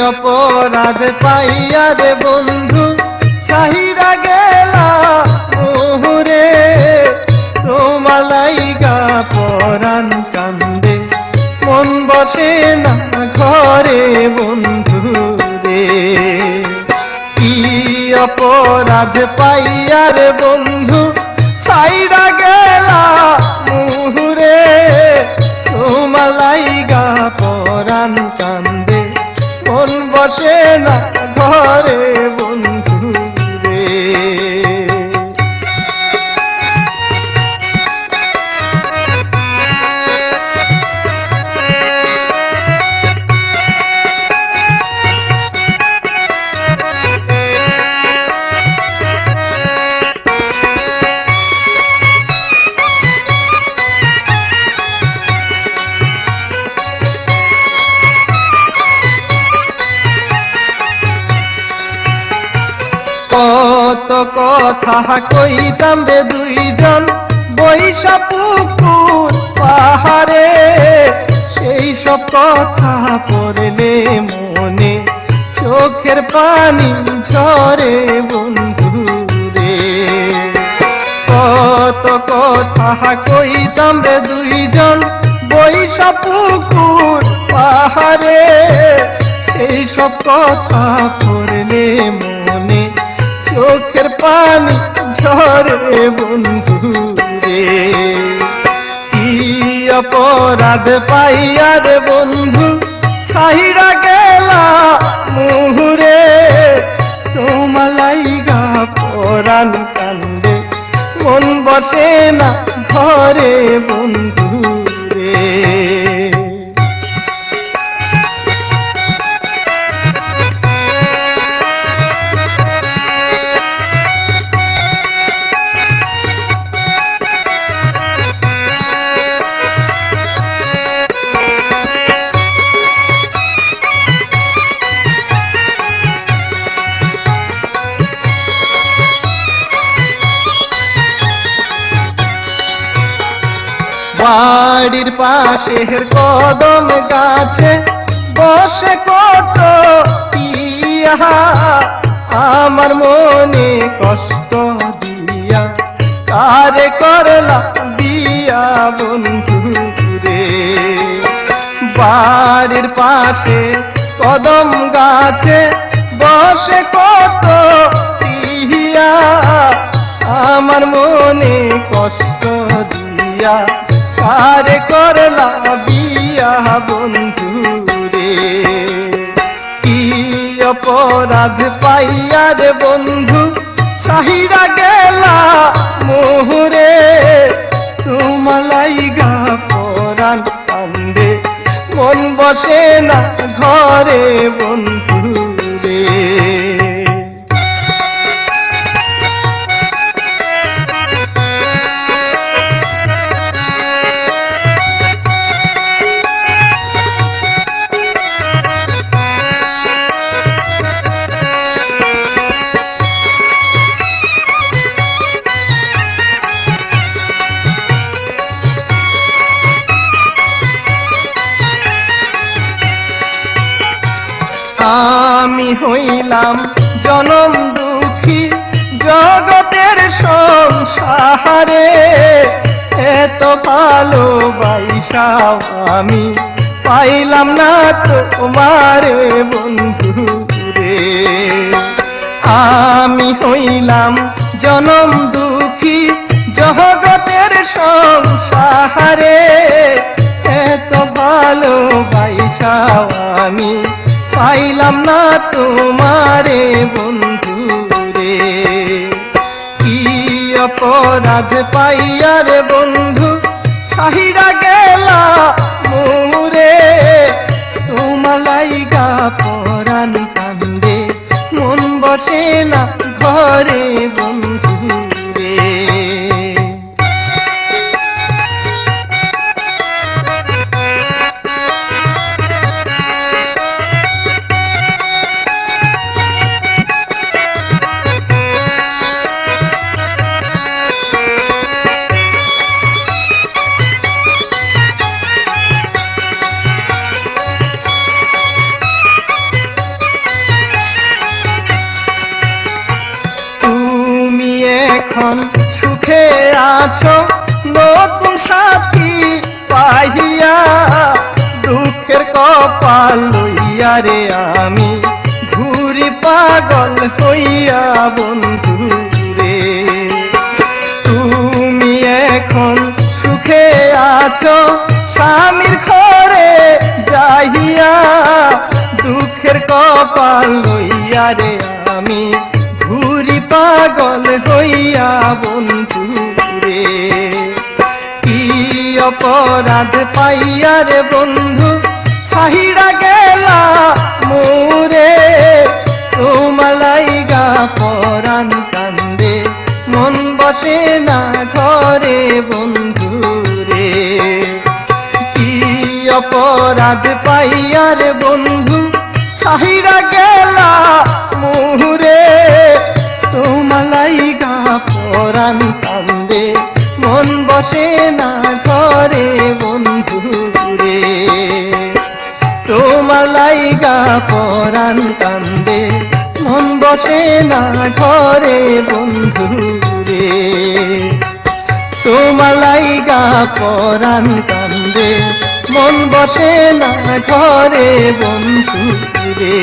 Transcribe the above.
অপরাধ পাইয়া রে বন্ধু ছাহিরা গেলা মোহরে, তোমার লাইগা পরাণ কান্দে মন বসে না ঘরে বন্ধু রে। কি অপরাধ পাইয়া রে বন্ধু ছাইরা গেলা মোহরে, তোমার লাইগা পরাণ কান্দে মন বসে না ঘরে বন্ধু রে। কত কথা কইতাম রে দুইজন বৈশা পুকুর পাহাড়ে, সেই সব কথা পড়লে মনে চোখের পানি ঝরে বন্ধু রে। কত কথা কইতাম রে দুইজন বৈশা পুকুর পাহাড়ে, সেই সব কথা পড়লে মনে চোখের পানি ঝরে বন্ধু রে। কি অপরাধ পাইয়া রে বন্ধু ছাইরা গেলা মোহরে, তোমার লাইগা পরাণ কান্দে মন বসে না ঘরে বন্ধু রে। বাড়ির পাশের কদম গাছে বসে কত পিয়া, আমার মনে কষ্ট দিয়া কারে করলা বিয়া বন্ধু রে। বাড়ির পাশে কদম গাছে বসে কত পিয়া, আমার মনে কষ্ট দিয়া কারে করলা বিয়া বন্ধু রে। কি অপরাধ পাইয়া রে বন্ধু ছাহিরা গেলা মোহরে, তোমার লাইগা পরাণ কান্দে মন বসে না ঘরে বন্ধু রে। আমি হইলাম জনম দুঃখী জগতের সংসারে, এত ভালোবাসাও আমি পাইলাম না তোমারে বন্ধু রে। আমি হইলাম জনম দুঃখী জগতের সংসারে, এত ভালোবাসাও আমি পাইলাম না তোমারে বন্ধু রে। কি অপরাধ পাইয়া রে বন্ধু ছাহিরা গেলা মোরে, তোমার লাইগা পরাণ কান্দে মন বসে না ঘরে বন্ধু রে। কপাল লইয়া রে আমি ঘুরি পাগল হইয়া বন্ধু রে। তুমি এখন সুখে আছো স্বামীর ঘরে যাইয়া, দুঃখের কপাল লইয়া রে আমি ঘুরি পাগল হইয়া বন্ধু রে। কি অপরাধ পাইয়া রে বন্ধু ছাহিড়া গেলা মোরে, তোমার লাইগা পরাণ কান্দে মন বসে না ঘরে বন্ধু রে। কি অপরাধ পাইয়া রে বন্ধু ছাহিড়া গেলা মোরে, তোমার লাইগা পরাণ কান্দে মন বসে না ঘরে বন্ধু রে। তোমার লাইগা পরাণ কান্দে মন বসে না ঘরে বন্ধু রে। তোমার লাইগা পরাণ কান্দে মন বসে না ঘরে বন্ধু রে।